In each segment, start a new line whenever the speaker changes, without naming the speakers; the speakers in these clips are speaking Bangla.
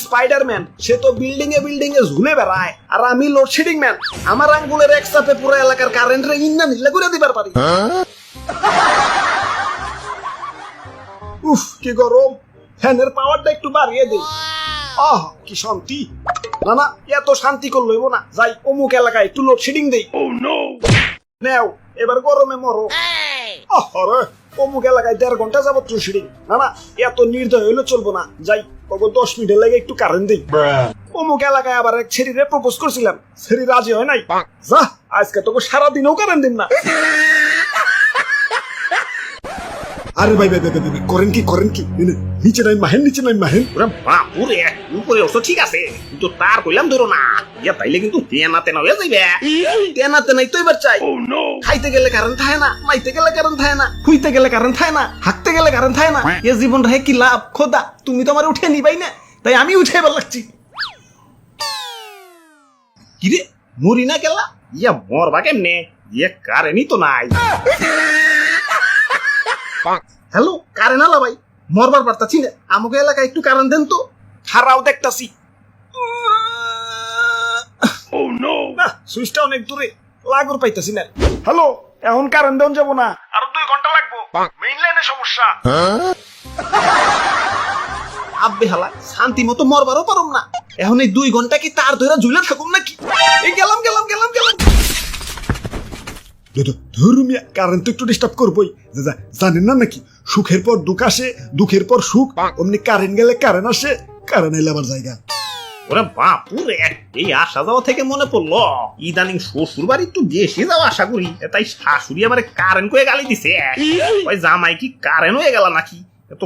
স্পাইডারম্যান, সে তো বিল্ডিং এ ঝুলে বেড়ায়, আর আমি লোডশেডিং ম্যান। আমার আঙ্গুলের এক চাপে পুরো এলাকার কারেন্ট রে ইন্না নিল্লা করে দিবার পারি। উফ কি গরম, ফ্যানের পাওয়ারটা একটু বাড়িয়ে দেই। আহ কি শান্তি। না না, এত শান্তি করলে হইব না, যাই অমুক এলাকায় একটু লোডশেডিং দেই। নেও এবার গরমে মরো। আরে অমুক এলাকায় 1.5 ঘন্টা যাবত লোডশেডিং। না না, এত নির্দয় হইলে চলবো না, যাই 10 মিনিটের লাগে একটু কারেন্ট দেই। অমুক এলাকায় আবার এক ছেড়িরে প্রপোজ করছিলাম, ছেড়ি রাজি হয় নাই। যা আজকে তোকে সারাদিনও কারেন্ট দিন না। আরে ভাই ভাই ভাই ভাই, করেন কি নিচে নাই মাহেন।
ওরে বাপুরে, উপরে অবশ্য ঠিক আছে, কিন্তু তার কইলাম ধরো না, ইয়া তাইলে কিন্তু তেনা হয়ে যাইবে।
তেনাতে নাই তো এবার চাই। খাইতে গেলে কারেন্ট থাকে না, মাইতে গেলে কারেন্ট থাকে না, খুইতে গেলে কারেন্ট থাকে না, হাঁকতে গেলে কারেন্ট থাকে না। এ জীবন রে কি লাভ খোদা, তুমি তো আমার উঠে নিবাই না, তাই আমি উঠে এবার লাগছি।
কিরে মরি না গেলা, ইয়া মরবা কেমনে, ইয়া কারেন্টই তো নাই।
হ্যালো কারেন্ট আলা ভাই, মরবার পারতাছি না, আমাকে এলাকায় একটু কারেন্ট দেন তো। খারাও দেখতাছি। না সুইচটা অনেক দূরে, লাগর পাইতাছি না। হ্যালো, এখন কারেন্ট দেন যাব না, আরো 2 ঘন্টা লাগবো, মেইন লাইনে সমস্যা। আব্বে হালা, শান্তি মতো মরবারও পারুম না, এখন এই 2 ঘন্টা কি তার ধরে ঝুলে থাকুম নাকি? এই গেলাম। ধর্মিয়া কারেন্ট তো একটু ডিস্টার্ব করবোই, জানেন না নাকি, সুখের পর দুঃখ আসে, দুঃখের পর সুখ, অমনি কারেন্ট গেলে কারেন্ট আসে, কারেন্ট এলে আবার জায়গা।
ওরে বাপুরে, এই আসা যাওয়া থেকে মনে পড়লো, ইদানিং শ্বশুর বাড়ি একটু বেশি যাওয়া আশা করি, তাই শাশুড়ি আমার কারেন্ট করে গালি দিছে। ওই জামাই কি কারেন্ট হয়ে গেল নাকি, এত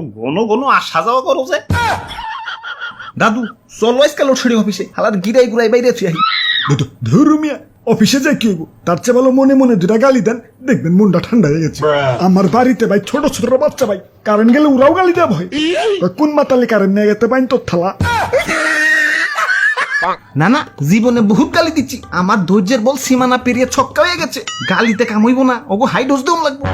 ঘন আসা যাওয়া করো যে।
দাদু চলো আজকাল লোডশেডিং অফিসে, হালার গিরাই গুড়াই বাইরে আছি। ধর্মিয়া অফিসে যাই কি হইব, তার চেয়ে ভালো মনে মনে 2টা গালি দেন, দেখবেন মনটা ঠান্ডা হয়ে গেছে। আমার বাড়িতে ভাই ছোট বাচ্চা ভাই, কারেন্ট গেলে ওরাও গালি দেওয়া ভয়, কোন মাতালে কারেন্ট নিয়ে গেতে পাইন তোর থালা। না জীবনে বহুত গালি দিচ্ছি, আমার ধৈর্যের বল সীমানা পেরিয়ে ছক্কা হয়ে গেছে, গালিতে কামইব না, ওগো হাই ডোজ দেওয়া লাগবে।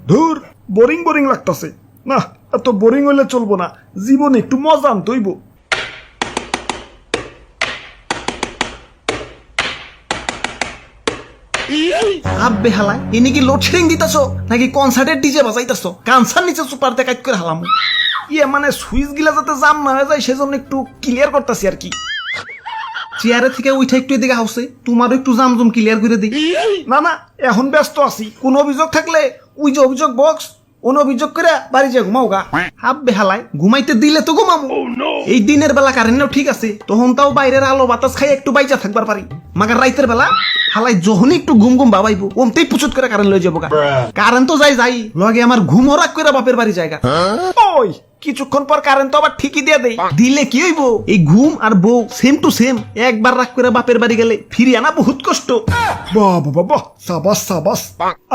ধুর বোরিং লাগতাছে, না এত বোরিং হইলে চলবো না, জীবনে একটু মজা আনতে হইব। আব্বে হালাই, এনে কি লোডশেডিং দিতাছো নাকি কনসার্টের ডিজে বাজাইতাছো? কানসার নিচে সুপার দেখাই করে হালাম। ইয়ে মানে সুইচ গিলা যাতে জাম না হয়ে যায় সেজন্য একটু ক্লিয়ার করতেছি আর কি। চেয়ারে থেকে উঠে একটু এদিকে হাউসে, তোমারও একটু জামজুম ক্লিয়ার করে দিই। না এখন ব্যস্ত আছি, কোন অভিযোগ থাকলে ওই যে অভিযোগ বক্স, কোন অভিযোগ করে বাড়ি যা ঘুমাও গা। হাব্বে হালাই, ঘুমাইতে দিলে তো ঘুমামো। এই দিনের বেলা কারেন্টও ঠিক আছে, তখন তাও বাইরের আলো বাতাস খাই একটু বাইজা থাকবার পারি, মাগার রাইতের বেলা হালাই যখনই একটু ঘুম বাবাইবো ওমতেই পুচুত করে কারেন্ট লয়ে যাবো গা। কারেন্ট তো যাই লগে আমার ঘুম হরাক করে বাপের বাড়ি জায়গা। ওই কিছুক্ষণ পর কারেন্ট তো আবার ঠিকই দিয়ে দেই, দিলে কি হইব, এই ঘুম আর বউ সেম টু সেম, একবার রাগ করে বাপের বাড়ি গেলে ফিরে আনা বহুত কষ্ট। বাহ সাবাস,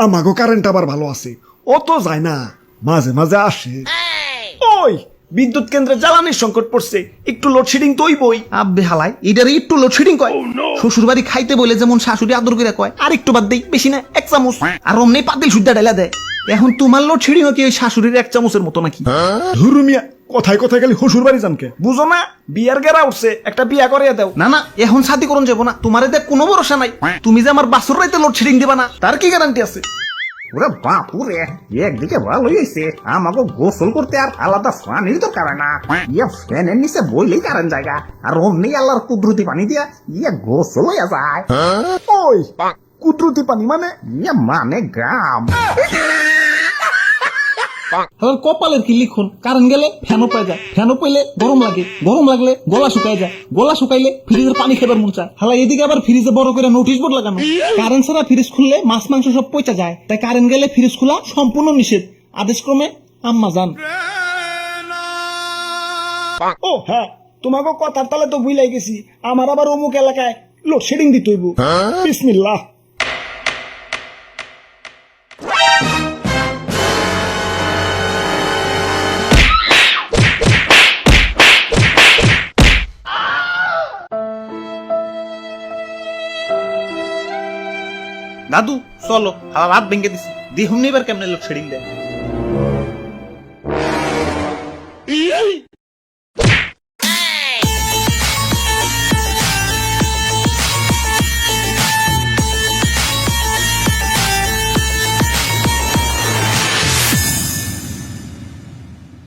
আমাগো কারেন্ট আবার ভালো আছে, ও তো যায় না, মাঝে আসে। ওই বিদ্যুৎ কেন্দ্রে জ্বালানির সংকট পড়ছে, একটু লোডশেডিং তো হইবই। আব্বে হালাই, এটারে একটু লোডশেডিং কয়। শ্বশুর বাড়ি খাইতে বলে যেমন শাশুড়ি আদর করে কয়, আর একটু বাদ দেই, বেশি না 1 চামচ, আর অমনি পাতিল সুদ্ধা ঢেলা দেয়। এখন তোমার লোডশেডিং কি ওই শাশুড়ির 1 চামচের মতো নাকি? ধর্মিয়া কথায় খালি শ্বশুর বাড়ি জানকে বুঝো না, বিয়ার গেরা উঠছে, একটা বিয়া করিয়ে দাও। না এখন শাদি করুন যাবো না, তোমার এতে কোনো ভরসা নাই, তুমি যে আমার বাসুর রাইতে লোডশেডিং দিবা না তার কি গ্যারান্টি আছে?
ওরে বাপুরে, একদিকে ভালো হয়েছে, আমাকে গোসল করতে আর আলাদা পানির দরকার না, ইয়া ফ্যানের নিচে বইলেই কারেন্ট জায়গা, আর অমনি আল্লাহর কুদরতি পানি দিয়া ইয়া গোসল হইয়া যায়।
ওই কুদরতি পানি মানে?
ইয়া মানে গাম।
কপালের কি লিখন, কারেন্ট গেলে ফ্যানও পাই যায়, ফ্যানও পাইলে গরম লাগে, গরম লাগলে গলা শুকায় যায়, গলা শুকাইলে ফ্রিজের পানি খেবার মন চায়। হালা এদিকে আবার ফ্রিজে বড় করে নোটিশ বোর্ড লাগানো, কারেন্ট ছাড়া ফ্রিজ খুললে মাছ মাংস সব পচা যায়, তাই কারেন্ট গেলে ফ্রিজ খোলা সম্পূর্ণ নিষেধ, আদেশক্রমে আম্মা জান।
ও হ্যাঁ, তোমাকে কথার তালে তো ভুলাই গেছি, আমার আবার অমুক এলাকায় লোডশেডিং দিতে হইব। বিসমিল্লাহ।
দাদু চলো, হালা রাত ভেঙে দিছি, দেখুন এবার কেমনে লোডশেডিং দেয়।